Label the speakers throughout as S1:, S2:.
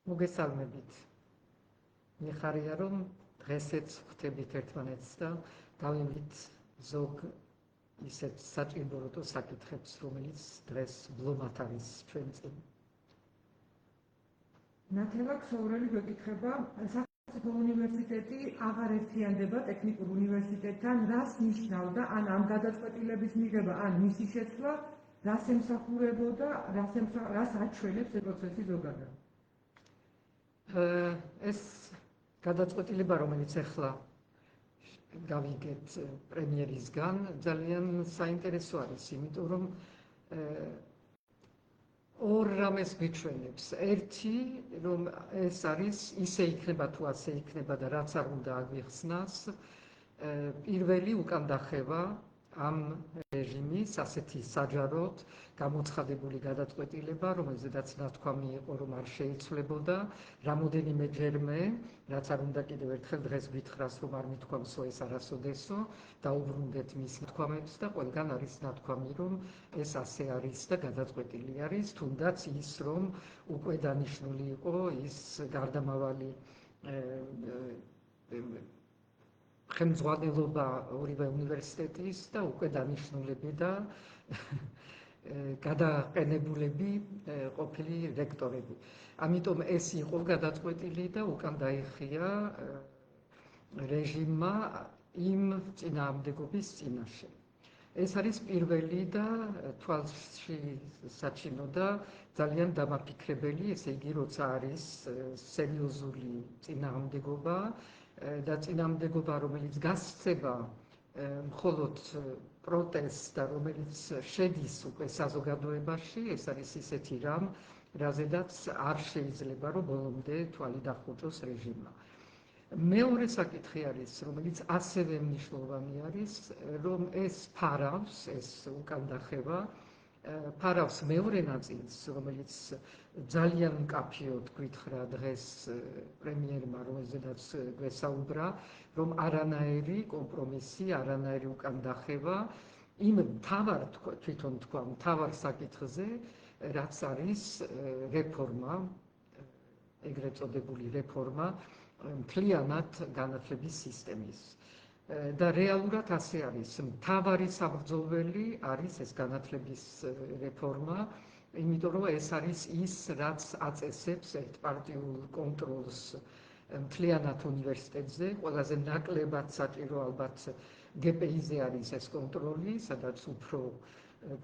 S1: მოგესალმებით. მიხარია რომ დღესაც ხვდებით ერთმანეთს და დავიმით ზოგ ისეთ საჭიროებო საკითხებს, რომელიც დღეს ბლომად არის ჩვენ წინ.
S2: ნათელა ქსოვრელი გვეკითხება, სახელმწიფო უნივერსიტეტი აღარ ერთიანდება ტექნიკურ უნივერსიტეტთან, რას ნიშნავდა, ან ამ გადაწყვეტილების მიღება, ან მისი შეცვლა, რას ემსახურებოდა, რას აჩვენებს ეს პროცესი ზოგადად?
S1: ეს გადაწყვეტილება, რომელიც ახლა გავიგეთ პრემიერისგან, ძალიან საინტერესო არის, იმიტომ რომ ორ რამეს გვიჩვენებს. ერთი, რომ ეს არის ისე იქნება თუ ასე იქნება და რაც არ უნდა აგვიხსნას, პირველი უკან დახევა ამ რეჟიმის ასეთი საჯაროდ გამოცხადებული გადაწყვეტილება, რომელზედაც ნათქვამი იყო, რომ არ შეიცვლებოდა, რამოდენიმეჯერმე, რაც არ უნდა კიდევ ერთხელ დღეს გითხრას, რომ არ მithქვამსო ეს არასოდესო, დაუბრუნდეთ მის ნათქვამებს და ყველგან არის ნათქვამი, რომ ეს ასე არის და გადაწყვეტილი არის, თუნდაც ის, რომ უკვე დანიშნული იყო ის გარდამავალი ხელმძღვანელობა ორივე უნივერსიტეტის და უკვე დანიშნულები და გადაყენებულები ყოფილი რექტორები. ამიტომ ეს იყო გადაწყვეტილი და უკან დაიხია რეჟიმმა იმ წინააღმდეგობის წინაშე. ეს არის პირველი და თვალში საჩინო და ძალიან დამაფიქრებელი, ესე იგი, როცა არის სერიოზული წინააღმდეგობა და წინააღმდეგობა, რომელიც გასცება მხოლოდ პროტესტს და რომელიც შედის უკვე საზოგადოებაში, ეს არის ისეთი რამ, რაზედაც არ შეიძლება, რომ ბოლომდე თვალი დახუჭოს რეჟიმმა. მეორე საკითხი არის, რომელიც ასევე მნიშვნელოვანი არის, რომ ეს ფარავს, ეს უკან დახევა, ფარავს მეორე ნაწილს, რომელიც ძალიან მკაფიოდ გითხრა დღეს პრემიერმა, რომელზედაც გვესაუბრა, რომ არანაირი კომპრომისი, არანაირი უკან დახევა იმ თვითონ თქვა, მთავარ საკითხზე, რაც არის რეფორმა, ეგრეთ წოდებული რეფორმა, მთლიანად განათლების სისტემის. და რეალურად ასე არის. მთავარი საბრძოლველი არის ეს განათლების რეფორმა, იმიტომ რომ ეს არის ის, რაც აწესებს ერთპარტიულ კონტროლს მთლიანად უნივერსიტეტზე, ყველაზე ნაკლებად საჭირო ალბათ GPI-ზე არის ეს კონტროლი, სადაც უფრო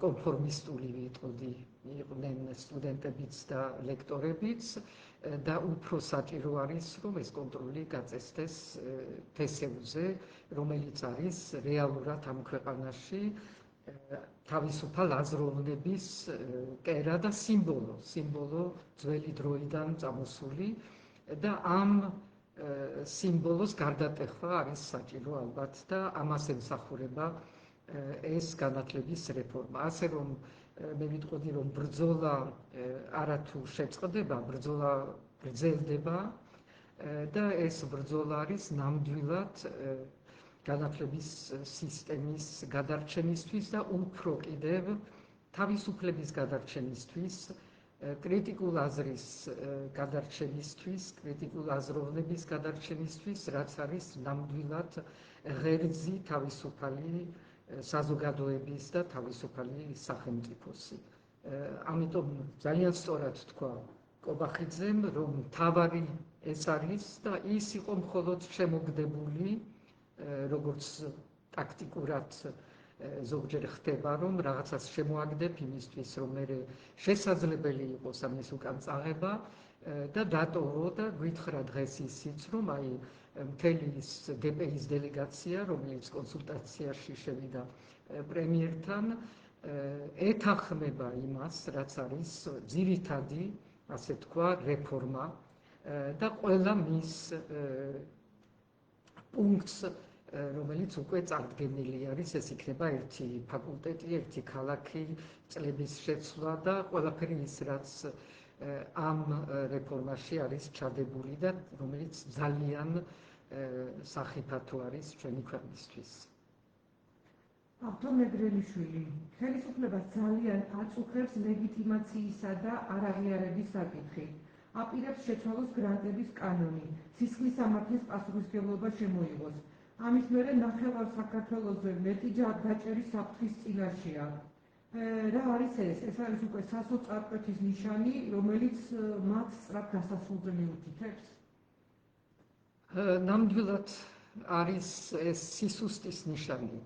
S1: კონფორმისტული იყვნენ სტუდენტებიც და ლექტორებიც და უფრო საჭირო არის, რომ ეს კონტროლი გაწესდეს TSEU-ზე, რომელიც არის რეალურად ამ ქვეყანაში თავისუფალ აზროვნების კერა და სიმბოლო ძველი დროიდან წამოსული და ამ სიმბოლოს გარდატეხვა არის საჭირო ალბათ და ამას ემსახურება ეს განათლების რეფორმა. ასე რომ მე ვიტყოდი, რომ ბრძოლა არათუ შეწყდება, ბრძოლა გრძელდება და ეს ბრძოლა არის ნამდვილად განათლების სისტემის გადარჩენისთვის და უფრო კიდევ თავისუფლების გადარჩენისთვის, კრიტიკულ აზრის გადარჩენისთვის, კრიტიკულ აზროვნების გადარჩენისთვის, რაც არის ნამდვილად ღერძი თავისუფალი საზოგადოების და თავისუფალი სახელმწიფოსი. ამიტომ ძალიან სწორად თქვა კობახიძემ, რომ მთავარი ეს არის და ის იყო მხოლოდ შემოგდებული, როგორც ტაქტიკურად ზოგჯერ ხდება, რომ რაღაცას შემოაგდებ იმისთვის, რომ მე შესაძლებელი იყოს ამის უკან წაღება და დატოვა და გითხრა დღეს ისიც, რომ აი მთელი ის GPI-ის დელეგაცია, რომელიც კონსულტაციაში შევიდა პრემიერთან, ეთანხმება იმას, რაც არის ძირითადი, ასე თქვა, რეფორმა და ყველა მის პუნქტს, რომელიც უკვე წარდგენილი არის, ეს იქნება ერთი ფაკულტეტი, ერთი ქალაქი, წლების შეცვლა და ყველაფერი ის, რაც ამ რეფორმაში არის ჩადებული და რომელიც ძალიან სახიფათო არის ჩვენი ქვეყნისთვის.
S2: ავთო მეგრელიშვილი, ხელისუფლებას ძალიან აწუხებს ლეგიტიმაციისა და არაღიარების საკითხი. აპირებს შეცვალოს გრანტების კანონი, სისხლის სამართლის პასუხისმგებლობა შემოიღოს. ამის მერე ნახევარ საქართველოზე მეტი დაჭერი საფრთხის წინაშეა. რა არის ეს? ეს არის უკვე სასოწარკვეთის ნიშანი, რომელიც მათ სწრაფ დასასრულზე მიუთითებს?
S1: ნამდვილად არის ეს სისუსტის ნიშანი.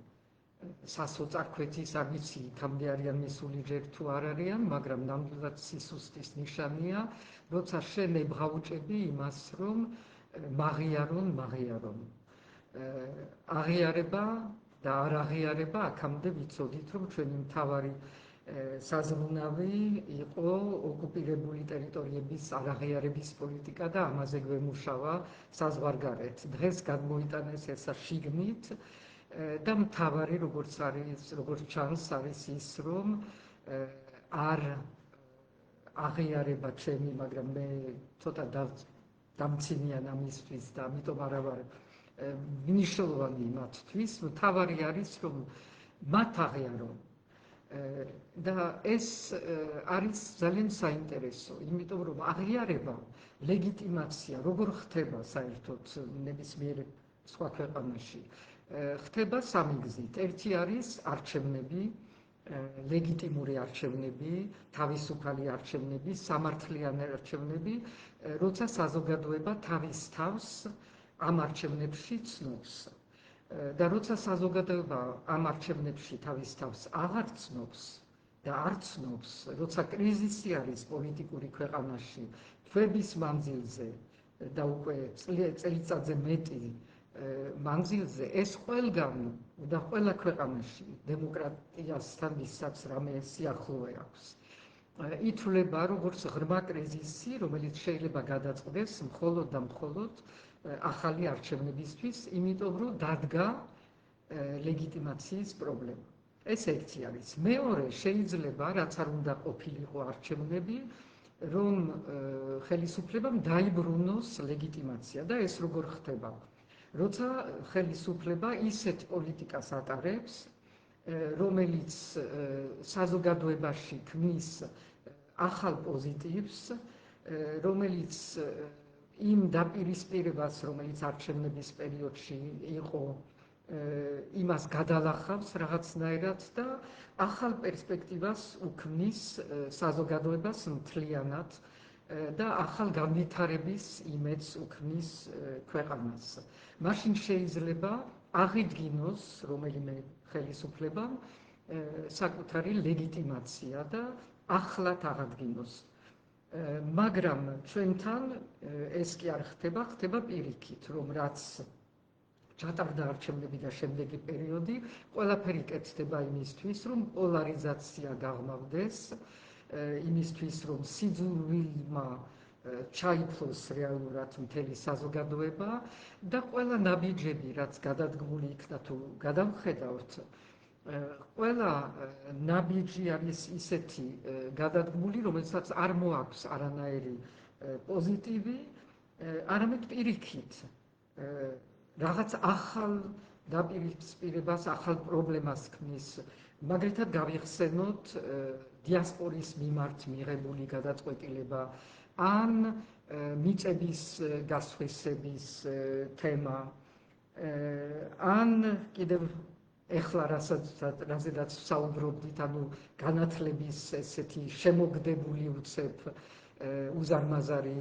S1: სასოწარკვეთის არ ვიცი, იქამდე არიან მისული ჯერ თუ არ არიან, მაგრამ ნამდვილად სისუსტის ნიშანია, როცა შენ ებღაუჭები იმას, რომ მაღიარონ. აღიარება და არ აღიარება აქამდე ვიცოდით, რომ ჩვენი მთავარი საზრუნავი იყო ოკუპირებული ტერიტორიების არაღიარების პოლიტიკა და ამაზე გვემუშავა საზღვარგარეთ. დღეს გადმოიტანეს ესა შიგნით და მთავარი როგორც ჩანს არის ის, რომ არ აღიარება ჩემი, მაგრამ მე ცოტა დამცინიან ამისთვის და ამიტომ არა ვარ მნიშვნელოვანი მათთვის. მთავარი არის, რომ მათ აღიარონ. და ეს არის ძალიან საინტერესო, იმიტომ რომ აღიარება, ლეგიტიმაცია, როგორ ხდება საერთოდ ნებისმიერ სხვა ქვეყანაში, ხდება სამი გზით. ერთი არის არჩევნები, ლეგიტიმური არჩევნები, თავისუფალი არჩევნები, სამართლიანი არჩევნები, როცა საზოგადოება თავის თავს ამ არჩევნებში ცნობს. და როცა საზოგადოება ამ არჩევნებში თავის თავს აღარ ცნობს და არ ცნობს, როცა კრიზისი არის პოლიტიკური ქვეყანაში, თვების მანძილზე და უკვე წელიწადზე მეტი მანძილზე, ეს ყველგან და ყველა ქვეყანაში დემოკრატიასთან ვისაც რამე სიახლოვე აქვს. ითვლება როგორც ღრმა კრიზისი, რომელიც შეიძლება გადაწყდეს მხოლოდ და მხოლოდ ახალი არჩევნებისთვის, იმიტომ რომ დადგა ლეგიტიმაციის პრობლემა. ეს ერთი არის. მეორე, შეიძლება, რაც არ უნდა ყოფილიყო არჩევნები, რომ ხელისუფლებამ დაიბრუნოს ლეგიტიმაცია და ეს როგორ ხდება? როცა ხელისუფლება ისეთ პოლიტიკას ატარებს, რომელიც საზოგადოებაში ქმნის ახალ პოზიტივს, რომელიც იმ დაპირისპირებას, რომელიც არჩევნების პერიოდში იყო, იმას გადალახავს რაღაცნაირად და ახალ პერსპექტივას უქმნის საზოგადოებას მთლიანად და ახალ განვითარების იმედს უქმნის ქვეყანას. მაშინ შეიძლება აღიდგინოს რომელიმე ხელისუფლებამ საკუთარი ლეგიტიმაცია და ახლად აღადგინოს. მაგრამ ჩვენთან ეს კი არ ხდება, ხდება პირიქით, რომ რაც ჩატარდა არჩევნები და შემდეგი პერიოდი, ყველაფერი კეთდება იმისთვის, რომ პოლარიზაცია გაღმავდეს, იმისთვის, რომ სიძულვილმა ჩაითვლოს რეალურად მთელი საზოგადოება და ყველა ნაბიჯები, რაც გადადგმული იქნა თუ გადავხედავთ, ყველა ნაბიჯი არის ისეთი გადადგმული, რომელსაც არ მოაქვს არანაირი პოზიტივი, არამედ პირიქით რაღაც ახალ დაპირისპირებას, ახალ პრობლემას ქმნის. მაგალითად გავიხსენოთ დიასპორის მიმართ მიღებული გადაწყვეტილება ან მიწების გასხვისების თემა, ან კიდევ ეხლა რაზედაც საუბრობდით, ანუ განათლების ესეთი შემოგდებული უცებ უზარმაზარი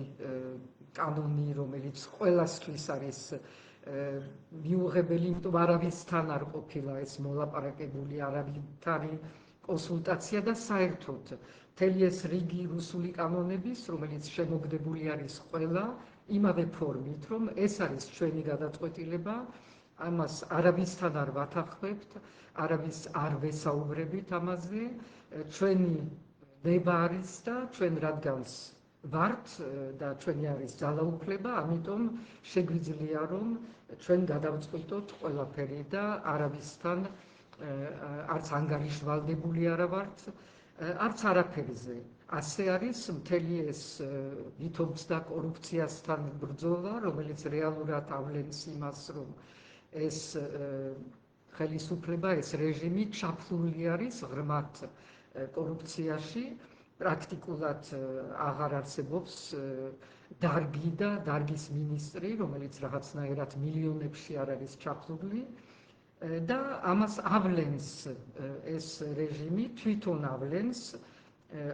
S1: კანონი, რომელიც ყველასთვის არის მიუღებელი, იმიტომ არავისთან არ ყოფილა ეს მოლაპარაკებული, არავითარი კონსულტაცია და საერთოდ მთელი ეს რიგი რუსული კანონების, რომელიც შემოგდებული არის ყველა იმავე ფორმით, რომ ეს არის ჩვენი გადაწყვეტილება, ამას არავისთან არ ვათანხმებთ, არავის არ ვესაუბრებით ამაზე, ჩვენი ნება არის და ჩვენ რადგანაც ვართ და ჩვენი არის ძალაუფლება, ამიტომ შეგვიძლია რომ ჩვენ გადავწყვიტოთ ყველაფერი და არავისთან არც ანგარიშვალდებული არა ვართ, არც არაფერზე. ასე არის მთელი ეს ვითომც და კორუფციასთან ბრძოლა, რომელიც რეალურად ავლენს იმას, რომ ეს ხელისუფლება, ეს რეჟიმი ჩაფლული არის ღრმად კორუფციაში პრაქტიკულად აღარ არსებობს დარგი და დარგის მინისტრი, რომელიც რაღაცნაირად მილიონებში არ არის ჩაფლული და ამას ავლენს ეს რეჟიმი, თვითონ ავლენს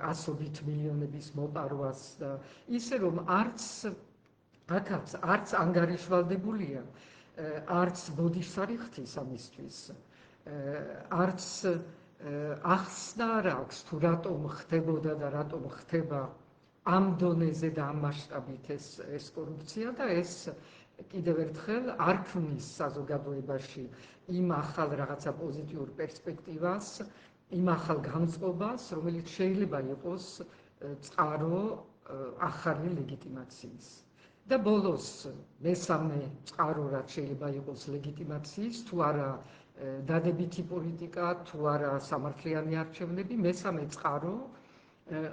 S1: ასობით მილიონების მოპარვას და ისე რომ არც ანგარიშვალდებულია, არც ბოდიშარი ხთის ამისთვის, არც ახსნა არ აქვს თუ რატომ ხდებოდა და რატომ ხდება ამ დონეზე და ამ მასშტაბით ეს კორუფცია და ეს კიდევ ერთხელ არ ქმნის საზოგადოებაში იმ ახალ რაღაცა პოზიტიურ პერსპექტივას, იმ ახალ განწყობას, რომელიც შეიძლება იყოს წყარო ახალი ლეგიტიმაციის. და ბოლოს მესამე წყარო რაც შეიძლება იყოს ლეგიტიმაციის, თუ არა დადებითი პოლიტიკა, თუ არა სამართლიანი არჩევნები, მესამე წყარო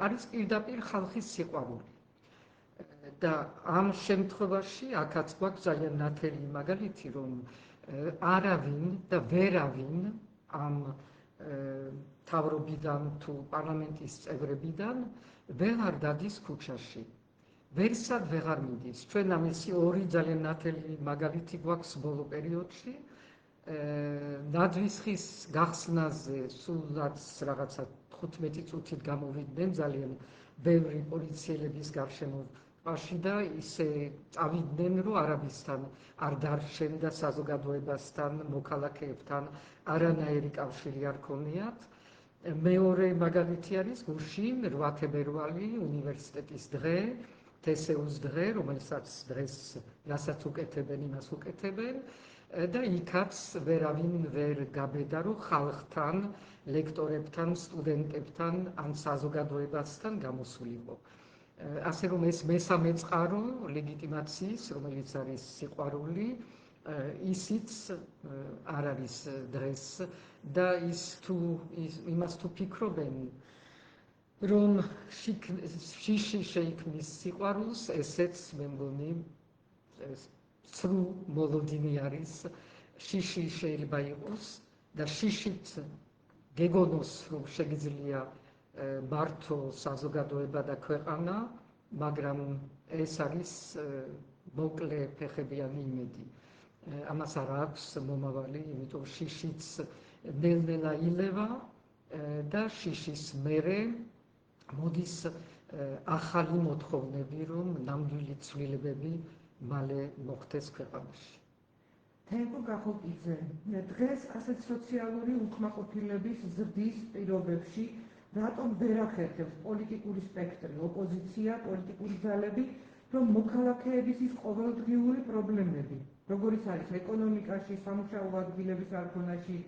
S1: არის პირდაპირ ხალხის სიყვარული. და ამ შემთხვევაში აქაც გვაქვს ძალიან ნათელი მაგალითი, რომ არავინ და ვერავინ ამ მთავრობიდან თუ პარლამენტის წევრებიდან ვეღარ დადის ქუჩაში. ვერსად ვეღარ მიდის. ჩვენ ამისი ორი ძალიან ნათელი მაგალითი გვაქვს ბოლო პერიოდში. ნადვისხის გახსნაზე სულაც რაღაცა 15 წუთით გამოვიდნენ ძალიან ბევრი პოლიციელების გარშემოში და ისე წავიდნენ, რომ არაბისთან არ დარჩენდა საზოგადოებასთან, მოქალაქეებთან არანაირი კავშირი არ ქონიათ. მეორე მაგალითი არის გუშინ 8 თებერვალი უნივერსიტეტის დღე, თესეუს დღე, რომელსაც დღეს რასაც უკეთებენ, იმას უკეთებენ და იქაც ვერავინ ვერ გაბედა, რომ ხალხთან, ლექტორებთან, სტუდენტებთან ან საზოგადოებასთან გამოსულიყო. ასე რომ ეს მესამე წყარო ლეგიტიმაციის, რომელიც არის სიყვარული, ისიც არ არის დღეს და იმას თუ ფიქრობენ, რომ შიში შეიქმნის სიყვარულს, ესეც მე მგონი ცრუ მოლოდინი არის. შიში შეიძლება იყოს და შიშით გეგონოს, რომ შეგიძლია მართო საზოგადოება და ქვეყანა, მაგრამ ეს არის მოკლე ფეხებიანი იმედი. ამას არ აქვს მომავალი, იმიტომ შიშიც ნელ-ნელა ილევა და შიშის მერე მოდის ახალი მოთხოვნები, რომ ნამდვილი ცვლილებები მალე მოხდეს ქვეყანაში.
S2: თენგო გახოკიძე, დღეს ასეთ სოციალური უკმაყოფილების ზრდის პირობებში რატომ ვერ ახერხებს პოლიტიკური სპექტრი, ოპოზიცია, პოლიტიკური ძალები, რომ მოქალაქეების ის ყოველდღიური პრობლემები, როგორიც არის ეკონომიკაში, სამუშაო ადგილების არქონაში,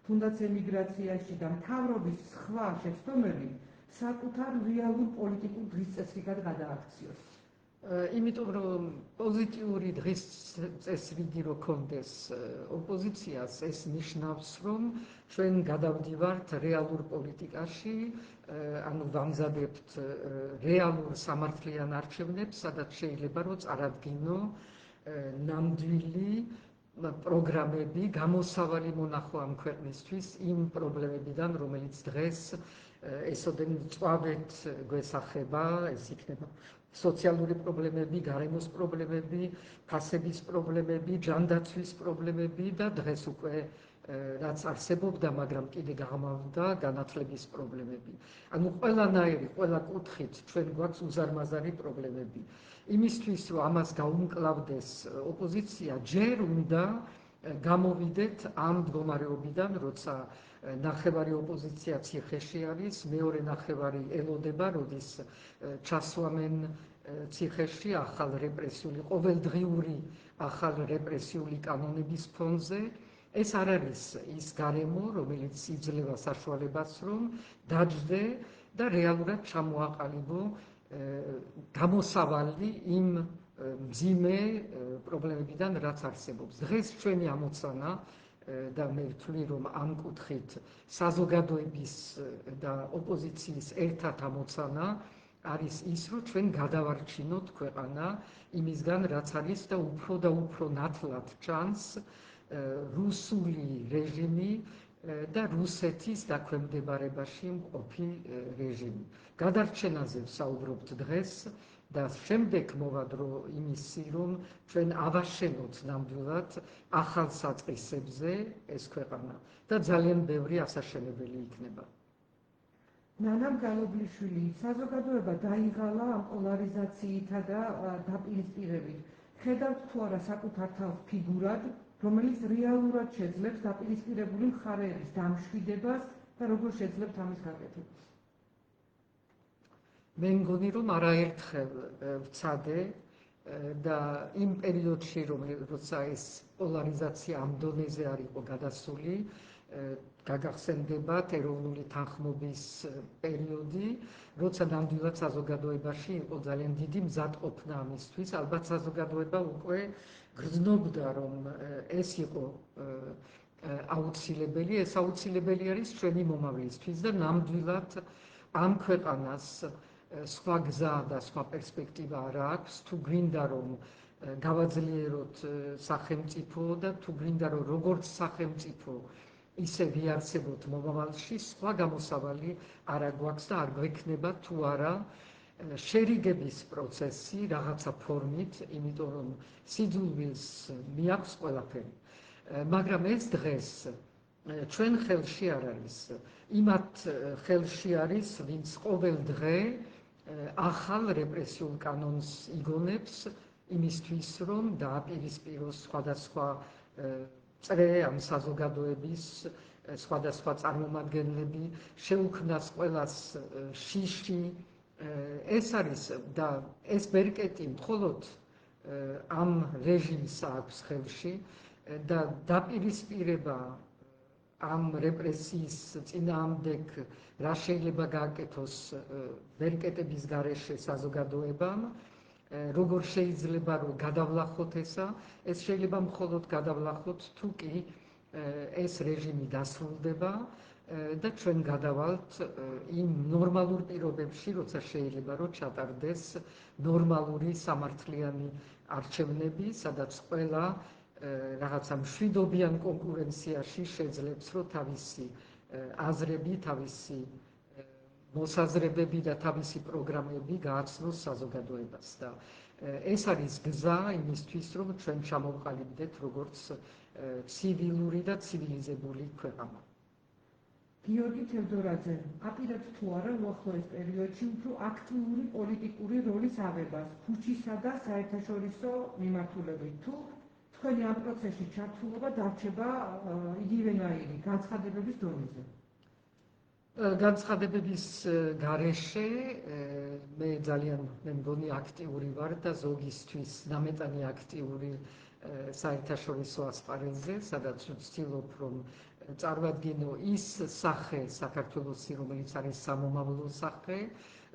S2: თუნდაც ემიგრაციაში და მთავრობის სხვა შეცდომები საკუთარ რეალურ პოლიტიკურ დღესწესრიგად გადააქციოს.
S1: იმიტომ რომ პოზიტიური დღის წესრიგი რო კონდეს ოპოზიციას, ეს ნიშნავს, რომ ჩვენ გადავდივართ რეალურ პოლიტიკაში, ანუ ვამზადებთ რეალურ სამართლიან არჩევნებს, სადაც შეიძლება რომ წარადგინო ნამდვილი პროგრამები, გამოსავალი მონახო ამ ქვეყნისთვის იმ პრობლემებიდან, რომელიც დღეს ესოდენ მწვავედ გვესახება, ეს იქნება სოციალური პრობლემები, გარემოს პრობლემები, ფასების პრობლემები, ჯანდაცვის პრობლემები და დღეს უკვე რაც არსებობდა, მაგრამ კიდე გამავდა განათლების პრობლემები. ანუ ყველანაირი, ყველა კუთხით ჩვენ გვაქვს უზარმაზარი პრობლემები. იმისთვის, რომ ამას გაუმკლავდეს ოპოზიცია, ჯერ უნდა გამოვიდეთ ამ მდგომარეობიდან, როცა ნახევარი ოპოზიცია ციხეში არის, მეორე ნახევარი ელოდება, როდის ჩასვამენ ციხეში ახალ რეპრესიული, ყოველდღიური ახალ რეპრესიული კანონების ფონზე. ეს არ არის ის გარემო, რომელიც იძლევა საშუალებას, რომ დაჯდე და რეალურად ჩამოაყალიბო გამოსავალი იმ მძიმე პრობლემებიდან, რაც არსებობს. დღეს ჩვენი ამოცანა და მე ვთვლი, რომ ამ კუთხით საზოგადოების და ოპოზიციის ერთად ამოცანა არის ის, რომ ჩვენ გადავარჩინოთ ქვეყანა იმისგან, რაც არის და უფრო ნათლად ჩანს რუსული რეჟიმი და რუსეთის დაქვემდებარებაში მყოფი რეჟიმი. გადარჩენაზე ვსაუბრობთ დღეს და შემდეგ მოვა დრო იმისი, რომ ჩვენ ავაშენოთ ნამდვილად ახალ საწყისებზე ეს ქვეყანა და ძალიან ბევრი ასაშენებელი იქნება.
S2: ნანამ გალობლიშვილი, საზოგადოება დაიღალა ამ პოლარიზაციითა და დაპირისპირებით. ხედავთ თუ არა საკუთარ თავს ფიგურად, რომელიც რეალურად შეძლებს დაპირისპირებული მხარეების დამშვიდებას და როგორ შეძლებთ ამის გაკეთებას?
S1: მე მგონი, რომ არაერთხელ ვცადე და იმ პერიოდში, როცა ეს პოლარიზაცია ამ დონეზე არ იყო გადასული, გაგახსენდებათ ეროვნული თანხმობის პერიოდი, როცა ნამდვილად საზოგადოებაში იყო ძალიან დიდი მზადყოფნა ამისთვის. ალბათ საზოგადოება უკვე გრძნობდა, რომ ეს იყო აუცილებელი, ეს აუცილებელი არის ჩვენი მომავლისთვის და ნამდვილად ამ ქვეყანას სხვა გზა და სხვა პერსპექტივა არ აქვს, თუ გვინდა რომ გავაძლიეროთ სახელმწიფო და თუ გვინდა რომ როგორც სახელმწიფო ისე ვიარსებოთ მომავალში, სხვა გამოსავალი არ გვაქვს და არ გვექნება თუ არა შერიგების პროცესი რაღაცა ფორმით, იმიტომ რომ სიძულვილს მიაქვს ყველაფერი. მაგრამ ეს დღეს ჩვენ ხელში არ არის. იმათ ხელში არის, ვინც ყოველ დღე ახალ რეპრესიულ კანონს იგონებს იმისთვის, რომ დააპირისპიროს სხვადასხვა წრე ამ საზოგადოების სხვადასხვა წარმომადგენლები, შეუქმნას ყველას შიში. ეს არის და ეს ბერკეტი მხოლოდ ამ რეჟიმს აქვს ხელში და დაპირისპირება ამ რეპრესიის წინააღმდეგ რა შეიძლება გააკეთოს ბერკეტების გარეშე საზოგადოებამ, როგორ შეიძლება რომ გადავლახოთ ეს შეიძლება მხოლოდ გადავლახოთ თუ კი ეს რეჟიმი დასრულდება და ჩვენ გადავალთ იმ ნორმალურ პირობებში, როცა შეიძლება რომ ჩატარდეს ნორმალური სამართლიანი არჩევნები, სადაც ყველა რაღაცა მშვიდობიან კონკურენციაში შეძლებს, რომ თავისი აზრები, თავისი მოსაზრებები და თავისი პროგრამები გააცნოს საზოგადოებას და ეს არის გზა იმისთვის, რომ ჩვენ ჩამოვყალიბდეთ როგორც ცივილური და ცივილიზებული ქვეყანა.
S2: გიორგი თევდორაძე, აპირებთ თუ არა უახლოეს პერიოდში უფრო აქტიური პოლიტიკური როლის აღებას ქუჩისა და საერთაშორისო მიმართულებით, თუ თქვენი ამ პროცესში ჩართულობა დარჩება იგივენაირი განცხადებების დონეზე?
S1: განცხადებების გარეშე მე ძალიან მე მგონი აქტიური ვარ და ზოგისთვის ნამეტანი აქტიური საერთაშორისო ასპარეზზე, სადაც ვცდილობ რომ წარვადგინო ის სახე საქართველოსი, რომელიც არის სამომავლო სახე,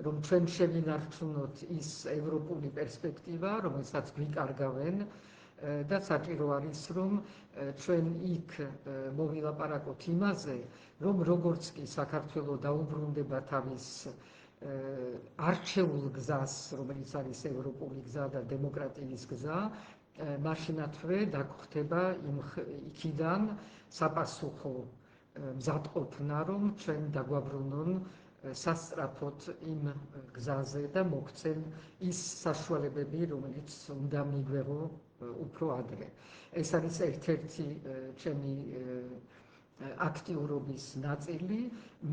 S1: რომ ჩვენ შევინარჩუნოთ ის ევროპული პერსპექტივა, რომელსაც გვიკარგავენ და საჭირო არის, რომ ჩვენ იქ მოვილაპარაკოთ იმაზე, რომ როგორც კი საქართველო დაუბრუნდება თავის არჩეულ გზას, რომელიც არის ევროპული გზა და დემოკრატიის გზა, მაშინათვე დაგხვდება იქიდან საპასუხო მზადყოფნა, რომ ჩვენ დაგვაბრუნონ სასწრაფოდ იმ გზაზე და მოგვცენ ის საშუალებები, რომელიც უნდა მიგვეღო უფრო ადრე. ეს არის ერთ-ერთი ჩემი აქტიურობის ნაწილი.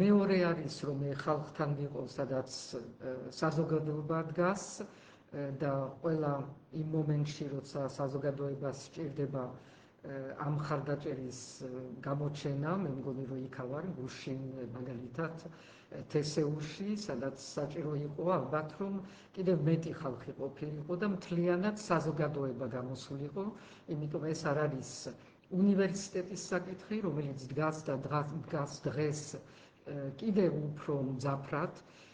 S1: მეორე არის, რომ მე ხალხთან ვიყო, სადაც საზოგადოება დგას და ყველა იმ მომენტში, როცა საზოგადოებას სჭირდება ამ ხარდაჭერის გამოჩენა, მე მგონი რომ იქ ვარ, გუშინ მაგალითად თესეულში, სადაც საჭირო იყო ალბათ რომ კიდევ მეტი ხალხი ყოფილიყო და მთლიანად საზოგადოება გამოსულიყო, იმიტომ ეს არ არის უნივერსიტეტის საკითხი, რომელიც დგას და დგას დღეს კიდევ უფრო მძაფრად,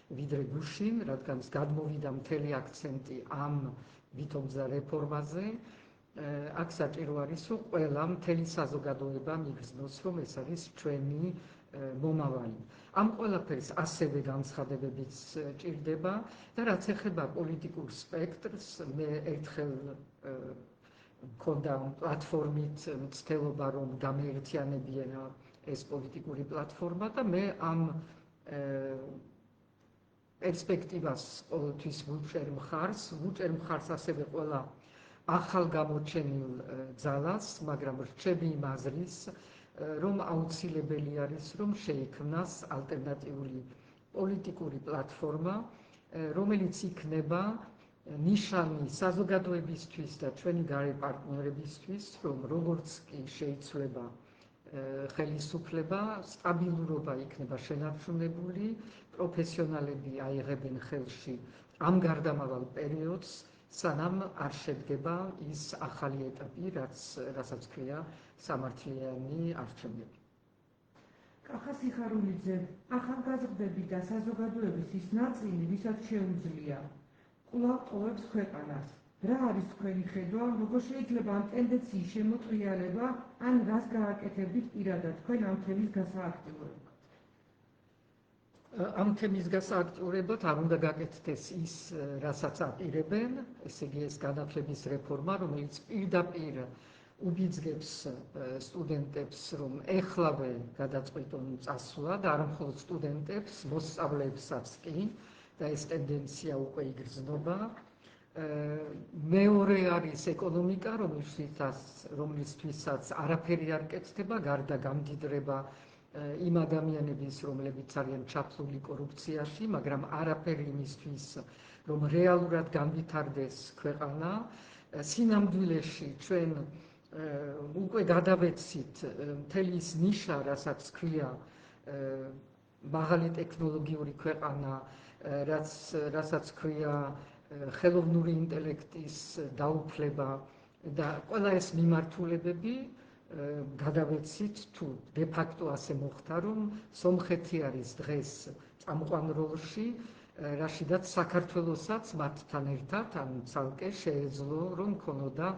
S1: ვიდრე გუშინ, რადგან გადმოვიდა მთელი აქცენტი ამ ვითომგზა რეფორმაზე. აქ საჭირო არის, რომ ყველა მთელი საზოგადოება მიგრძნოს, რომ ეს არის ჩვენი მომავალი. ამ ყველაფერს ასევე განცხადებებიც ჭირდება და რაც ეხება პოლიტიკურ სპექტრს, მე ერთხელ მქონდა პლატფორმით მცდელობა, რომ გამეერთიანებინა ეს პოლიტიკური პლატფორმა და მე ამ პერსპექტივას ყოველთვის ვუჭერ მხარს ასევე ყველა ახალ გამოჩენილ ძალას, მაგრამ რჩები იმ აზრის, რომ აუცილებელი არის, რომ შეიქმნას ალტერნატიული პოლიტიკური პლატფორმა, რომელიც იქნება ნიშანი საზოგადოებისთვის და ჩვენი გარე პარტნიორებისთვის, რომ როგორც კი შეიცვლება ხელისუფლება, სტაბილურობა იქნება შენარჩუნებული, პროფესიონალები აიღებენ ხელში ამ გარდამავალ პერიოდს, სანამ არ შედგება ის ახალი ეტაპი, რასაც ქვია სამართლიანი არჩევნები.
S2: კახა სიხარულიძე, ახალგაზრდები და საზოგადოების ის ნაწილი, ვისაც შეუძლია კვლავ ტოვებს ქვეყანას. რა არის თქვენი ხედვა, როგორ შეიძლება ამ ტენდენციის შემოტრიალება, ან რას გააკეთებთ პირადად თქვენ ამ თემის გასააქტიურებლად?
S1: ამ თემის გასააქტიურებლად არ უნდა გაკეთდეს ის, რასაც აპირებენ, ესე იგი ეს განათლების რეფორმა, რომელიც პირდაპირ უბიძგებს სტუდენტებს, რომ ეხლავე გადაწყვიტონ წასვლა და არა მხოლოდ სტუდენტებს, მოსწავლეებსაც კი და ეს ტენდენცია უკვე იგრძნობა. მეორე არის ეკონომიკა, რომლისთვისაც არაფერი არ კეთდება, გარდა გამდიდრება იმ ადამიანების, რომლებიც არიან ჩაფლული კორუფციაში, მაგრამ არაფერი იმისთვის, რომ რეალურად განვითარდეს ქვეყანა. სინამდვილეში ჩვენ უკვე გადავეცით მთელი ის ნიშა, რასაც ქვია მაღალი ტექნოლოგიური ქვეყანა, რასაც ქვია ხელოვნური ინტელექტის დაუფლება და ყველა ეს მიმართულებები გადავეცით თუ de facto ასე მოხდა, რომ სომხეთი არის დღეს წამყვან როლში, რაშიდაც საქართველოსაც მათთან ერთად ან ცალკე შეეძლო, რომ ქონოდა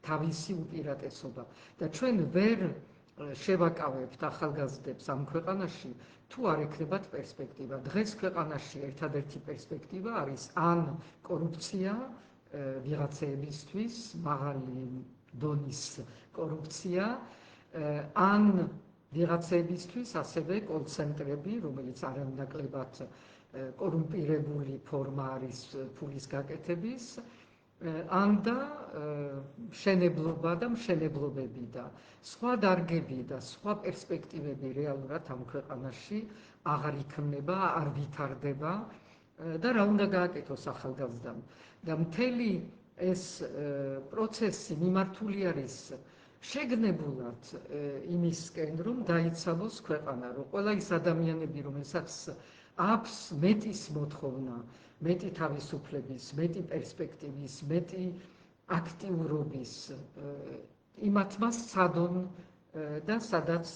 S1: თავისი უპირატესობა. და ჩვენ ვერ შევაკავებთ ახალგაზრდებს ამ ქვეყანაში, თუ არ ექნებათ პერსპექტივა. დღეს ქვეყანაში ერთადერთი პერსპექტივა არის ან კორუფცია ვიღაცეებისთვის, მაღალი დონის კორუფცია, ან ვიღაცეებისთვის ასევე კოლცენტრები, რომელიც არანაკლებად კორუმპირებული ფორმა არის ფულის გაკეთების, ან და მშენებლობა და მშენებლობები და სხვა დარგები და სხვა პერსპექტივები რეალურად ამ ქვეყანაში აღარ იქმნება, არ ვითარდება და რა უნდა გააკეთოს ახალგაზრდამ. და მთელი ეს პროცესი მიმართული არის შეგნებულად იმისკენ, რომ დაიცალოს ქვეყანა, რომ ყველა ის ადამიანები, რომელსაც აქვს მეტის მოთხოვნა, მეტი თავისუფლების, მეტი პერსპექტივის, მეტი აქტიურობის, იმათმა სცადონ და სადაც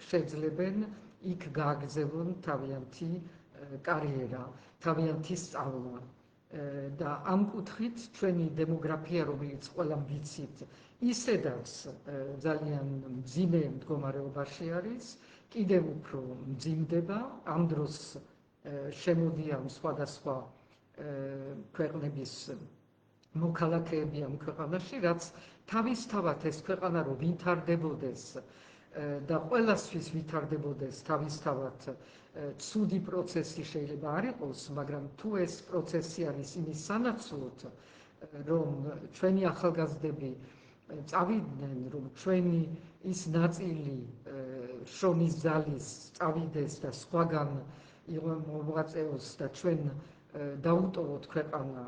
S1: შეძლებენ, იქ გააგრძელონ თავიანთი კარიერა, თავიანთი სწავლა. და ამ კუთხით ჩვენი დემოგრაფია, რომელიც ყველამ ვიცით, ისედაც ძალიან მძიმე მდგომარეობაში არის, კიდევ უფრო მძიმდება, ამ დროს შემოდიან სხვადასხვა ქვეყნების მოქალაქეები ამ ქვეყანაში, რაც თავისთავად ეს ქვეყანა რომ ვითარდებოდეს და ყველასთვის ვითარდებოდეს თავისთავად ცუდი პროცესი შეიძლება არ იყოს, მაგრამ თუ ეს პროცესი არის იმის სანაცვლოდ, რომ ჩვენი ახალგაზრდები წავიდნენ, რომ ჩვენი ის ნაწილი შრომის ძალის წავიდეს და სხვაგან მოღვაწეოს და ჩვენ დაუტოვოთ ქვეყანა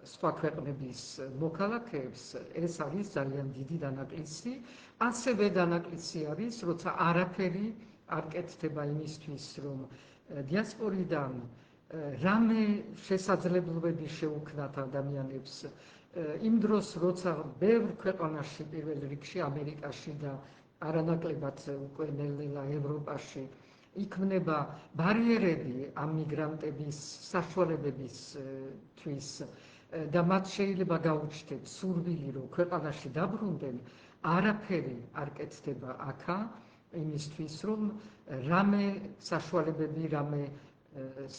S1: სხვა ქვეყნების მოქალაქეებს, ეს არის ძალიან დიდი დანაკლისი. ასევე დანაკლისი არის, როცა არაფერი არ კეთდება იმისთვის, რომ დიასპორიდან რამე შესაძლებლობები შეუქმნათ ადამიანებს. იმ დროს, როცა ბევრ ქვეყანაში, პირველ რიგში ამერიკაში და არანაკლებად უკვე ნელ-ნელა ევროპაში იქმნება ბარიერები ამ მიგრანტების საშუალებებისთვის და მათ შეიძლება გაუჩნდეთ სურვილი, რომ ქვეყანაში დაბრუნდნენ, არაფერი არ კეთდება აქა იმისთვის, რომ რამე საშუალებები, რამე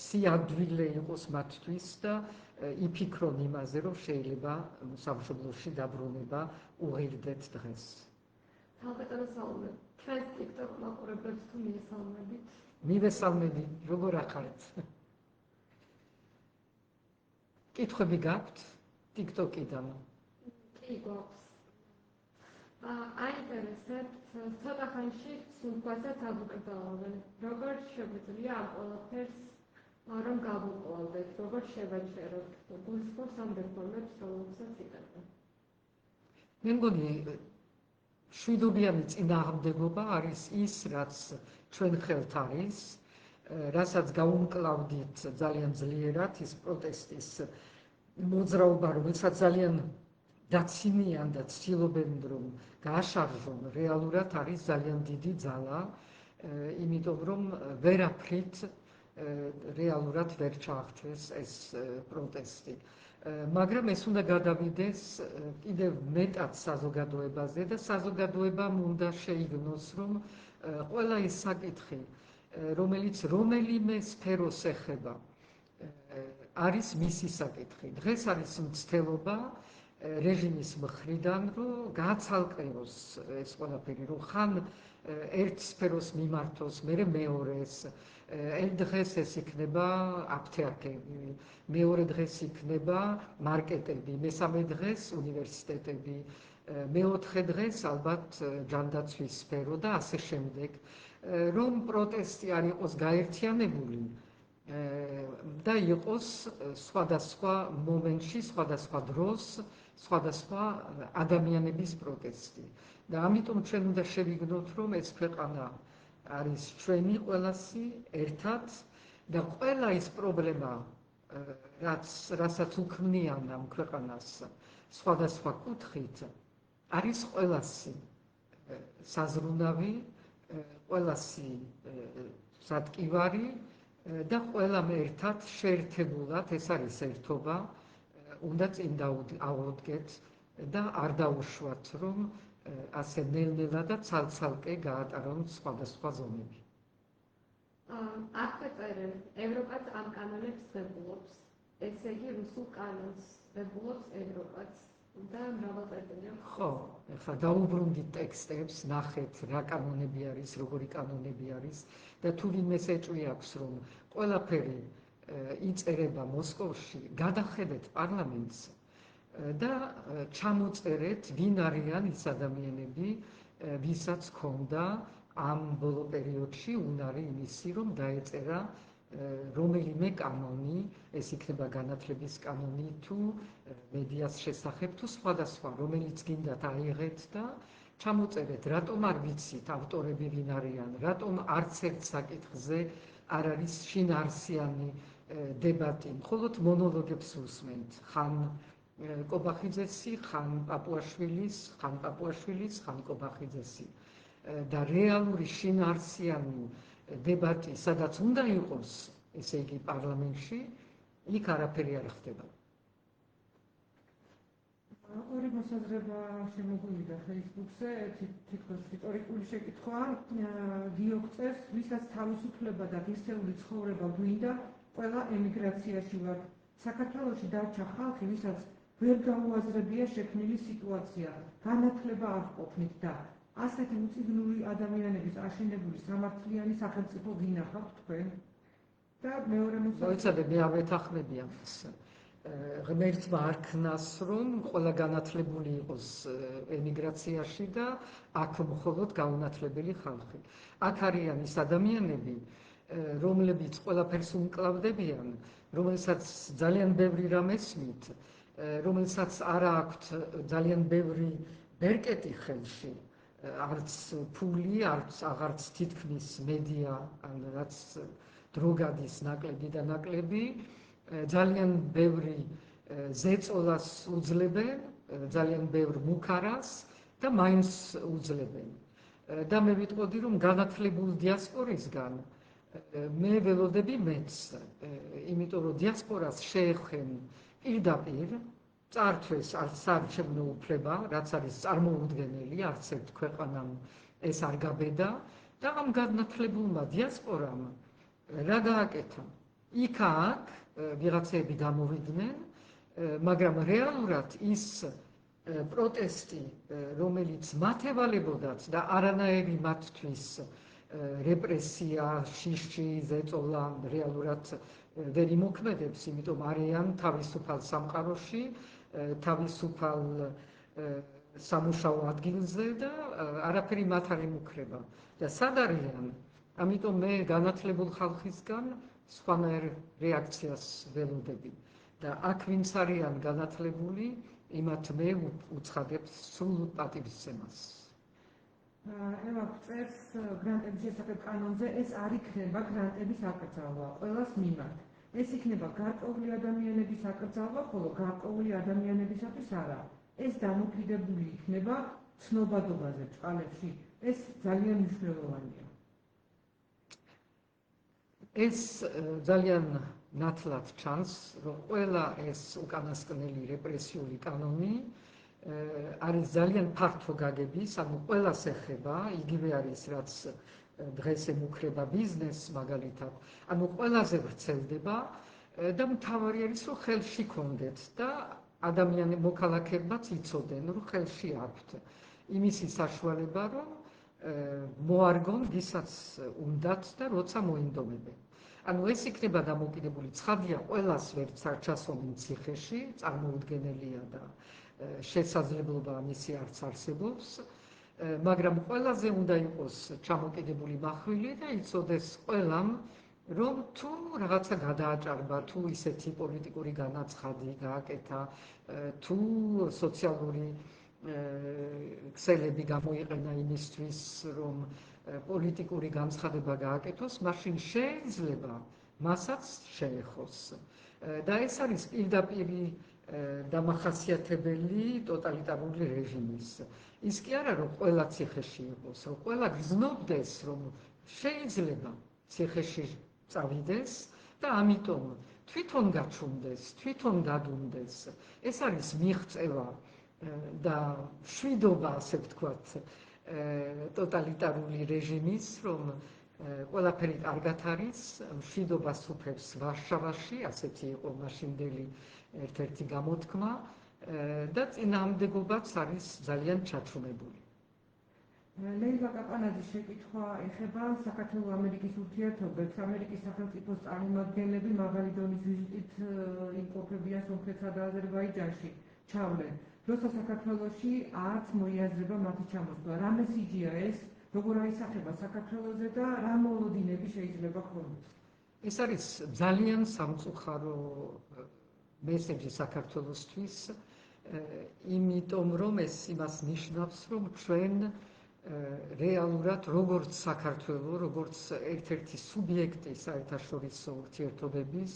S1: სიადვილე იყოს მათთვის და იფიქრონ იმაზე, რომ შეიძლება სამშობლოში დაბრუნება უღირდეთ დღეს.
S3: თავბატონო საუბრობ. ჩვენს TikTok მაყურებლებს თუ მიესალმებით?
S1: მივესალმები, როგორ ახართ? კითხვები გაქვთ TikTok-იდან?
S3: კი, გვაქვს. აინტერესებთ, ცოტა ხანში სულთვასაც აგვიკრძალავენ. როგორ შეგვიძლია ამ ყველაფერს რომ გავუყოლდეთ, როგორ შევაჩეროთ გულისხმობს ამ რეფორმებს, რომელსაც იღებენ?
S1: მე მგონი შვიდობიანი წინააღმდეგობა არის ის, რაც ჩვენ ხელთ არის, რასაც გაუმკლავდით ძალიან ძლიერად ის პროტესტის მოძრაობა, რომელსაც ძალიან დაცინიან და ცდილობენ რომ გააშარჟონ, რეალურად არის ძალიან დიდი ძალა, იმიტომ რომ ვერაფრით რეალურად ვერ ჩაახჩეს ეს პროტესტი. მაგრამ ეს უნდა გადავიდეს კიდევ მეტად საზოგადოებაზე და საზოგადოებამ უნდა შეიგნოს, რომ ყველა ის საკითხი, რომელიც რომელიმე სფეროს ეხება, არის მისი საკითხი. დღეს არის მცდელობა რეჟიმის მხრიდან, რომ გააცალკევოს ეს ყველაფერი, რომ ხან ერთ სფეროს მიმართოს, მერე მეორეს. ერთ დღეს ეს იქნება აფთიაქები, მეორე დღეს იქნება მარკეტები, მესამე დღეს უნივერსიტეტები, მეოთხე დღეს ალბათ ჯანდაცვის სფერო და ასე შემდეგ. რომ პროტესტი არ იყოს გაერთიანებული და იყოს სხვადასხვა მომენტში, სხვადასხვა დროს, სხვადასხვა ადამიანების პროტესტი. და ამიტომ ჩვენ უნდა შევიგნოთ, რომ ეს ქვეყანა არის ჩვენი ყველასი ერთად და ყველა ის პრობლემა, რასაც უქმნიან ამ ქვეყანას სხვადასხვა კუთხით, არის ყველასი საზრუნავი, ყველასი სატკივარი და ყველამ ერთად შეერთებულად, ეს არის ერთობა, უნდა წინ დავუდგეთ და არ დაუშვათ, რომ ასე ნელ-ნელა და ცალ-ცალკე გაატარონ სხვადასხვა ზონები.
S3: აქვე წერენ, ევროპაც ამ კანონებს ღებულობს, ესე იგი რუსულ კანონს ღებულობს ევროპაც და მრავალწლოვანი.
S1: ხო, ეხლა დაუბრუნდით ტექსტებს, ნახეთ რა კანონები არის, როგორი კანონები არის და თუ ვინმეს ეჭვი აქვს, რომ ყველაფერი იწერება მოსკოვში, გადახედეთ პარლამენტს და ჩამოწერეთ, ვინ არიან ის ადამიანები, ვისაც ჰქონდა ამ ბოლო პერიოდში უნარი იმისი, რომ დაეწერა რომელიმე კანონი, ეს იქნება განათლების კანონი თუ მედიას შესახებ თუ სხვადასხვა, რომელიც გინდათ აიღეთ და ჩამოწერეთ, რატომ არ ვიცით ავტორები ვინ არიან, რატომ არც ერთ საკითხზე არ არის შინაარსიანი დებატი, მხოლოდ მონოლოგებს უსმენთ, ხან კობახიძესი, ხან პაპუაშვილის, ხან კობახიძესი და რეალური შინაარსიანი დებატი, სადაც უნდა იყოს, ესე იგი პარლამენტში, იქ არაფერი არ ხდება.
S2: ორი მოსაზრება შემოგვივიდა Facebook-ზე, თითქოს ისტორიკული შეკითხვა, გიოქცევს, ვისაც თავისუფლება და ღირსეული ცხოვრება გვინდა, ყველა ემიგრაციაში ვართ. საქართველოში დარჩა ხალხი, ვისაც ვერ გაუაზრებია შექმნილი სიტუაცია, განათლება არ ყოფნით და ასეთი უწიგნური ადამიანების აშენებული სამართლიანი სახელმწიფო გინახავთ თქვენ? და მეორე
S1: მოიცადე, მე არ ვეთანხმები ამას. ღმერთმა არ ქნას, რომ ყველა განათლებული იყოს ემიგრაციაში და აქ მხოლოდ გაუნათლებელი ხალხი. აქ არიან ის ადამიანები, რომლებიც ყველაფერს უმკლავდებიან, რომელსაც ძალიან ბევრი რამ ესმით, რომელსაც არ აქვთ ძალიან ბევრი ბერკეტი ხელში, არც ფული, აღარც თითქმის მედია, რაც დრო გადის ნაკლები და ნაკლები, ძალიან ბევრი ზეწოლას უძლებენ, ძალიან ბევრ მუქარას და მაინც უძლებენ. და მე ვიტყოდი, რომ განათლებულ დიასპორისგან მე ველოდები მეც, იმიტომ რომ დიასპორას შეეხენ პირდაპირ წართვეს საარჩევნო უფლება, რაც არის წარმოუდგენელი, არც ერთ ქვეყანამ ეს არ გაბედა და ამ განათლებულმა დიასპორამ რა გააკეთა? იქ-აქ ვიღაცები გამოვიდნენ, მაგრამ რეალურად ის პროტესტი, რომელიც მათ ევალებოდათ და არანაირი მათთვის რეპრესია, შიში, ზეწოლა რეალურად ვერ იმოქმედებს, იმიტომ არიან თავისუფალ სამყაროში, თავისუფალ სამუშაო ადგილზე და არაფერი მათ არ ემუქრება. და სად არიან? ამიტომ მე განათლებულ ხალხისგან სხვანაირ რეაქციას ველოდები. და აქ ვინც არიან განათლებული, იმათ მე უცხადებ სრულ პატივისცემას.
S2: ევა წერს გრანტების შესახებ კანონზე, ეს არ იქნება გრანტების აკრძალვა ყველას მიმართ. ეს იქნება გარკვეული ადამიანების აკრძალვა, ხოლო გარკვეული ადამიანებისათვის არა. ეს დამოკიდებული იქნება ცნობადობაზე ჭყალებში. ეს ძალიან მნიშვნელოვანია.
S1: ეს ძალიან ნათლად ჩანს, რომ ყველა ეს უკანასკნელი რეპრესიული კანონი არის ძალიან ფართო გაგების, ანუ ყველას ეხება, იგივე არის, რაც დღეს ემუქრება ბიზნესს მაგალითად, ანუ ყველაზე ვრცელდება და მთავარი არის, რომ ხელში გქონდეთ და ადამიანები მოქალაქეებმაც იცოდნენ, რომ ხელში აქვთ იმისი საშუალება, რომ მოარგონ ვისაც უნდათ და როცა მოინდომებენ. ანუ ეს იქნება დამოკიდებული, ცხადია, ყველას ვერც არ ჩასვამენ ციხეში, წარმოუდგენელია და შესაძლებლობა მისი არც არსებობს, მაგრამ ყველაზე უნდა იყოს ჩამოკიდებული მახვილი და იცოდეს ყველამ, რომ თუ რაღაცა გადააჭარბა, თუ ისეთი პოლიტიკური განაცხადი გააკეთა, თუ სოციალური ქსელები გამოიყენა იმისთვის, რომ პოლიტიკური განცხადება გააკეთოს, მაშინ შეიძლება მასაც შეეხოს. და ეს არის პირდაპირ დამახასიათებელი ტოტალიტარული რეჟიმის. ის კი არა, რომ ყველა ციხეში იყოს, რომ ყველა გრძნობდეს, რომ შეიძლება ციხეში წავიდეს და ამიტომ თვითონ გაჩუმდეს, თვითონ გადუნდეს. ეს არის მიღწევა და შვიდობა, ასე ვთქვათ, ტოტალიტარული რეჟიმის, რომ ყველაფერი კარგად არის, მშვიდობას უფლებს ვარშავაში, ასეთი იყო მაშინდელი ერთ-ერთი გამოთქმა და წინააღმდეგობაც არის ძალიან ჩაჩუმებული.
S2: ლეილა კაპანაძის შეკითხვა ეხება საქართველო-ამერიკის ურთიერთობებს. ამერიკის სახელმწიფოს წარმომადგენლები მაღალი დონის ვიზიტით იმყოფებიან სომხეთსა და აზერბაიჯანში. ჩავლენ, როცა საქართველოში არც მოიაზრება მათი ჩამოსვლა. რა მესიჯია ეს, როგორ აისახება საქართველოზე და რა მოლოდინები შეიძლება ჰქონდეს?
S1: ეს არის ძალიან სამწუხარო მესეჯი საქართველოსთვის, იმიტომ რომ ეს იმას ნიშნავს, რომ ჩვენ რეალურად როგორც საქართველო, როგორც ერთ-ერთი სუბიექტი საერთაშორისო ურთიერთობების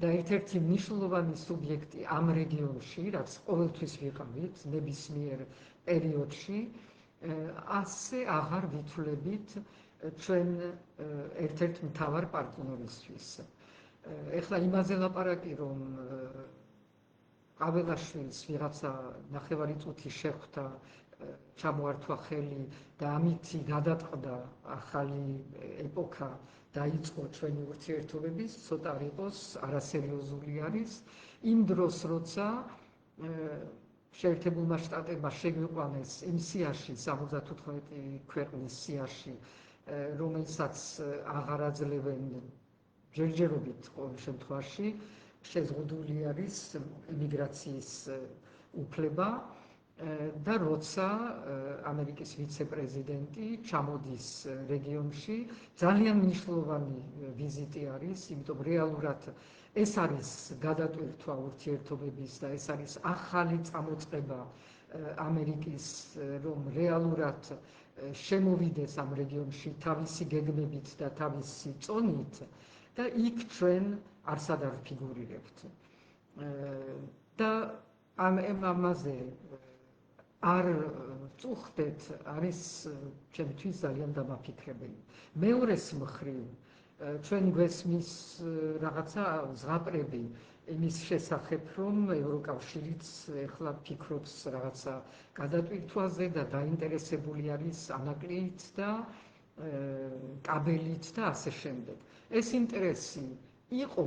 S1: და ერთ-ერთი მნიშვნელოვანი სუბიექტი ამ რეგიონში, რაც ყოველთვის ვიყავით ნებისმიერ პერიოდში, ასე აღარ ვითვლებით ჩვენ ერთ-ერთ მთავარ პარტნიორისთვის. ეხლა იმაზე ლაპარაკი, რომ ყაველაშვილს ვიღაცა ნახევარი წუთი შეხვდა, ჩამოართვა ხელი და ამით გადატყდა ახალი ეპოქა დაიწყო ჩვენი ურთიერთობების, ცოტა არ იყოს არასერიოზული არის. იმ დროს, როცა შეერთებულმა შტატებმა შეგვიყვანეს იმ სიაში, 78 ქვეყნის სიაში, რომელსაც აღარ აძლევენ ჯერჯერობით ყოველ შემთხვევაში, შეზღუდული არის იმიგრაციის უფლება და როცა ამერიკის ვიცე-პრეზიდენტი ჩამოდის რეგიონში, ძალიან მნიშვნელოვანი ვიზიტი არის, იმიტომ რეალურად ეს არის გადატვირთვა ურთიერთობების და ეს არის ახალი წამოწყება ამერიკის, რომ რეალურად შემოვიდეს ამ რეგიონში თავისი გეგმებით და თავისი წონით და იქ ჩვენ არსად არ ფიგურირებთ. და ამაზე არ წუხდეთ არის ჩემთვის ძალიან დამაფიქრებელი. მეორეს მხრივ ჩვენ გვესმის რაღაცა ზღაპრები იმის შესახებ, რომ ევროკავშირიც ეხლა ფიქრობს რაღაცა გადატვირთვაზე და დაინტერესებული არის ანაკლით და კაბელით და ასე შემდეგ. ეს ინტერესი იყო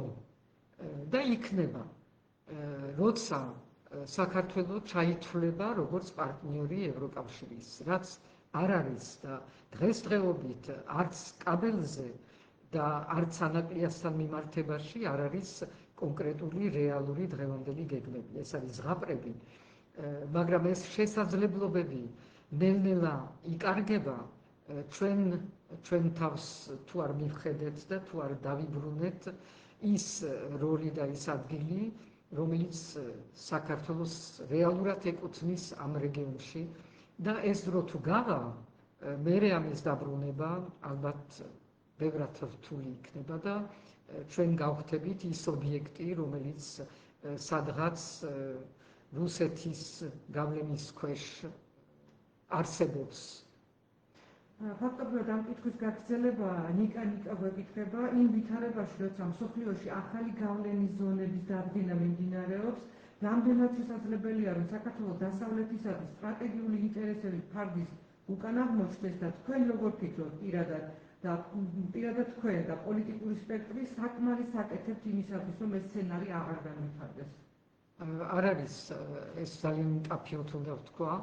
S1: და იქნება, როცა საქართველო ჩაითვლება როგორც პარტნიორი ევროკავშირის, რაც არ არის და დღესდღეობით არც კაბელზე და არც ანაკლიასთან მიმართებაში არ არის კონკრეტული რეალური დღევანდელი გეგმები. ეს არის ზღაპრები, მაგრამ ეს შესაძლებლობები ნელ-ნელა იკარგება ჩვენ თავს თუ არ მივხედეთ და თუ არ დავიბრუნეთ ის როლი და ის ადგილი, რომელიც საქართველოს რეალურად ეკუთვნის ამ რეგიონში და ეს დრო თუ გავა, მერე ამის დაბრუნება ალბათ ბევრად რთული იქნება და ჩვენ გავხდებით ის ობიექტი, რომელიც სადღაც რუსეთის გავლენის ქვეშ არსებობს.
S2: ფაქტობრივად ამ კითხვის გაგრძელება ნიკა გვეკითხება იმ ვითარებაში, როცა მსოფლიოში ახალი გავლენის ზონების დადგენა მიმდინარეობს, რამდენად შესაძლებელია, რომ საქართველოს დასავლეთისადმი სტრატეგიული ინტერესების ფარგლის უკან აღმოჩნდეს და თქვენ როგორ ფიქრობთ პირადად თქვენ და პოლიტიკური სპექტრი საკმარის აკეთებთ იმისათვის, რომ ეს სცენარი აღარ განვითარდეს?
S1: არ არის ეს ძალიან მკაფიოდ უნდა ვთქვა.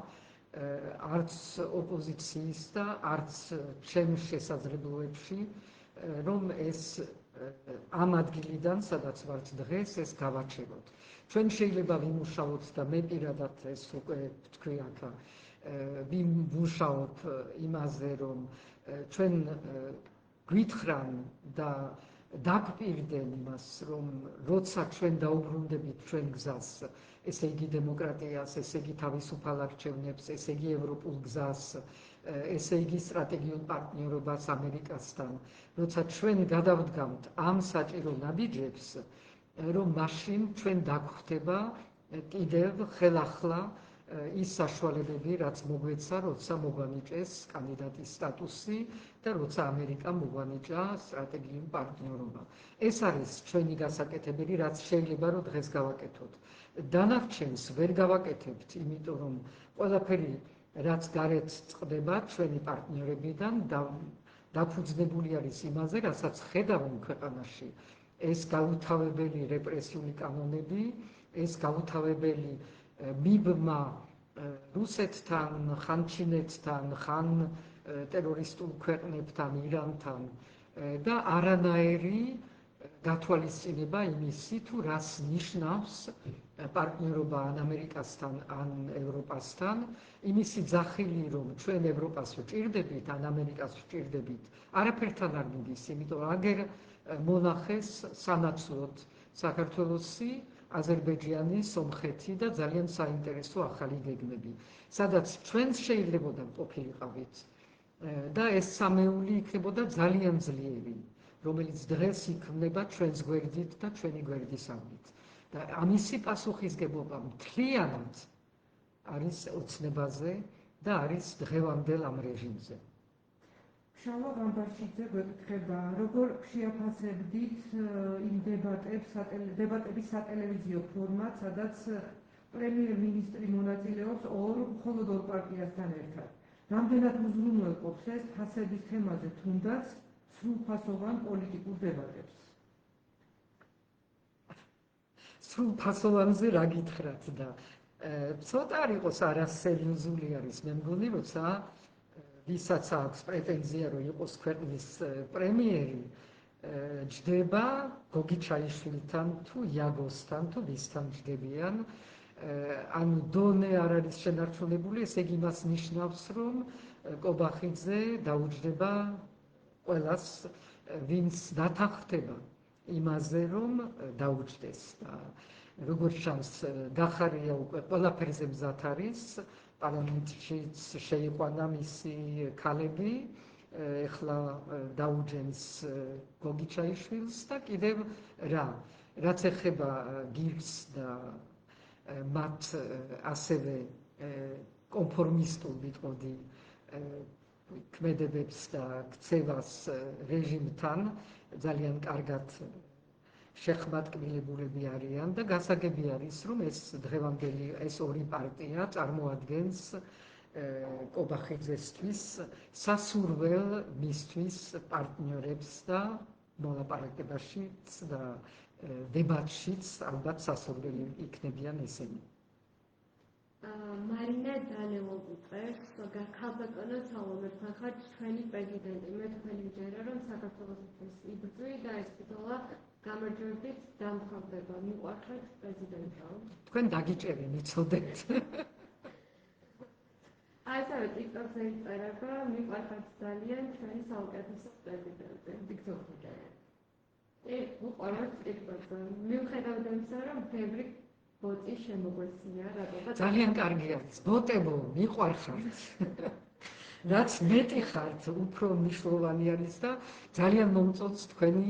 S1: არც ოპოზიციის და არც ჩემ შესაძლებლობებში, რომ ეს ამ ადგილიდან, სადაც ვართ დღეს, ეს გავაჩეროთ. ჩვენ შეიძლება ვიმუშაოთ და მე პირადად ეს უკვე ვთქვი აქ, ვიმუშაოთ იმაზე, რომ ჩვენ გვითხრან და დაგვპირდენ იმას, რომ როცა ჩვენ დაუბრუნდებით ჩვენ გზას, ესე იგი დემოკრატიას, ესე იგი თავისუფალ არჩევნებს, ესე იგი ევროპულ გზას, ესე იგი სტრატეგიულ პარტნიორობას ამერიკასთან, როცა ჩვენ გადავდგამთ ამ საჭირო ნაბიჯებს, რომ მაშინ ჩვენ დაგვხდება კიდევ ხელახლა ის საშუალებები, რაც მოგვეცა, როცა მოგვანიჭეს კანდიდატის სტატუსი და როცა ამერიკამ მოგვანიჭა სტრატეგიული პარტნიორობა. ეს არის ჩვენი გასაკეთებელი, რაც შეიძლება რომ დღეს გავაკეთოთ. დანარჩენს ვერ გავაკეთებთ, იმიტომ რომ ყველაფერი, რაც გარეთ წყდება ჩვენი პარტნიორებიდან, დაფუძნებული არის იმაზე, რასაც ხედავენ ქვეყანაში. ეს გაუთავებელი რეპრესიული კანონები, ეს გაუთავებელი მიბმა რუსეთთან, ხან ჩინეთთან, ხან ტერორისტულ ქვეყნებთან, ირანთან და არანაირი გათვალისწინება იმისი, თუ რას ნიშნავს პარტნიორობა ან ამერიკასთან, ან ევროპასთან, იმისი ძახილი, რომ ჩვენ ევროპას ვჭირდებით, ან ამერიკას ვჭირდებით, არაფერთან არ მიდის, იმიტომ აგერ მონახეს სანაცვლოდ საქართველოსი, აზერბაიჯანი, სომხეთი და ძალიან საინტერესო ახალი გეგმები, სადაც ჩვენც შეიძლებოდა ყოფილიყავით და ეს სამეული იქნებოდა ძალიან ძლიერი, რომელიც დღეს იქმნება ჩვენს გვერდით და ჩვენი გვერდისამით. და ამისი პასუხისგებლობა მთლიანად არის ოცნებაზე და არის დღევანდელ ამ რეჟიმზე.
S2: შალვა გამბარშიძე გვეკითხება, როგორ შეაფასებდით იმ დებატების სატელევიზიო ფორმატს, სადაც პრემიერ-მინისტრი მონაწილეობს მხოლოდ ორ პარტიასთან ერთად. რამდენად უზრუნველყოფს ეს ფასების თემაზე, თუნდაც სრულფასოვან პოლიტიკურ დებატებს?
S1: სრულფასოვანზე რა გითხრათ და ცოტა არ იყოს არასერიოზული არის, მე მგონი, როცა ვისაც აქვს პრეტენზია, რომ იყოს ქვეყნის პრემიერი, ჯდება გოგი ჩაიშვილთან თუ იაგოსთან თუ ვისთან ჯდებიან, ანუ დონე არ არის შენარჩუნებული, ესე იგი იმას ნიშნავს, რომ კობახიძე დაუჯდება ყველას, ვინც დათანხმდება იმაზე, რომ დაუჯდეს. როგორც ჩანს, გახარია უკვე ყველაფერზე მზად არის, პარლამენტშიც შეიყვანა მისი ქალები, ეხლა დაუჯენს გოგი ჩაიშვილს და კიდევ რაც ეხება გირგს და მათ ასევე კონფორმისტულ ვიტყოდი ქმედებებს და ქცევას რეჟიმთან ძალიან კარგად შეხმატკბილებულები არიან და გასაგები არის, რომ ეს დღევანდელი ეს ორი პარტია წარმოადგენს კობახიძესთვის სასურველ მისთვის პარტნიორებს და მოლაპარაკებაშიც და დებატშიც ალბათ სასურველი იქნებიან ესენი.
S3: მარინა ძალიან მოგუწევს, ქალბატონო სალომე-თან ხართ ჩვენი პრეზიდენტი. მე თქვენი ვჯერა, რომ საქართველოსთვის იბრძვი და ეს ბრძოლა გამარჯვებით დამთავრდება. მიყვარხართ პრეზიდენტო.
S1: თქვენ დაგიჭერი მიცოდეთ.
S3: ასევე TikTok-ზე იწერება, მიყვარხართ ძალიან ჩვენი საუკეთესო პრეზიდენტი.
S1: TikTok-ზე.
S3: უყვართ TikTok-ზე. მიუხედავად იმისა, რომ ბევრი ბოტი შემოგვეცია, რატომაც
S1: ძალიან კარგი არის. ბოტებო, მიყვარხართ. რაც მეტი ხართ, უფრო მნიშვნელოვანი არის და ძალიან მომწონს თქვენი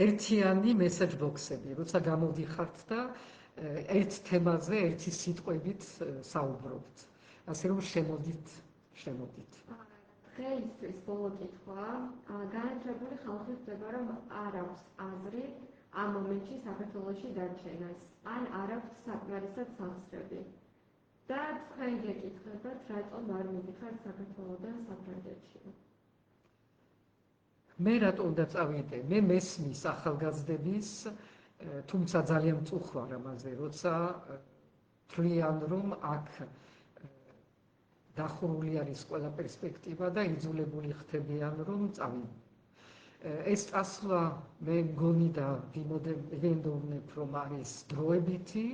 S1: ერთიანი მესეჯ ბოქსები, როცა გამოდიხართ და ერთ თემაზე ერთი სიტყვებით საუბრობთ. ასე რომ შემოდით.
S3: დღეისთვის ბოლო კითხვა, განათლებული ხალხი ხდება, რომ არ აქვს აზრი ამ მომენტში საქართველოში დარჩენას, ან არ აქვს საკმარისად სახსრები. და თქვენ გეკითხებათ, რატომ არ მიდიხართ საქართველოდან საფრანგეთში?
S1: მე რატომ უნდა წავიდე? მე მესმის ახალგაზრდების, თუმცა ძალიან მწუხვარ ამაზე, როცა თვლიან, რომ აქ დახურული არის ყველა პერსპექტივა და იძულებული ხდებიან, რომ წავიდნენ. ეს წასვლა მე მგონი და ვიმედოვნებ, რომ არის დროებითი.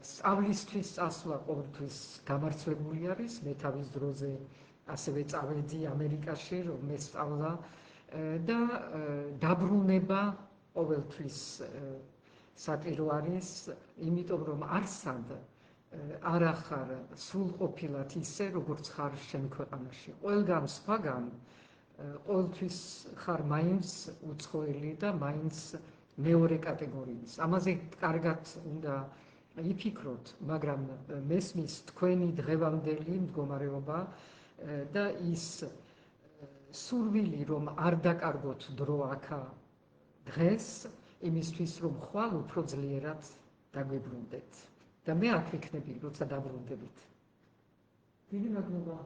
S1: სწავლისთვის წასვლა ყოველთვის გამარცვლებული არის. მე თავის დროზე ასევე წავედი ამერიკაში, რომ მესწავლა და დაბრუნება ყოველთვის საჭირო არის, იმიტომ რომ არსად არ ახარ სრულყოფილად ისე, როგორც ხარ შენ ქვეყანაში. ყველგან სხვაგან ყოველთვის ხარ მაინც უცხოელი და მაინც მეორე კატეგორიის. ამაზე კარგად უნდა იფიქროთ, მაგრამ მესმის თქვენი დღევანდელი მდგომარეობა და ის სურვილი, რომ არ დაკარგოთ დრო აქა დღეს, იმისთვის, რომ ხვალ უფრო ძლიერად დაგვიბრუნდეთ. და მე აქ ვიქნები, როცა დაბრუნდებით.
S2: დიდი მადლობა.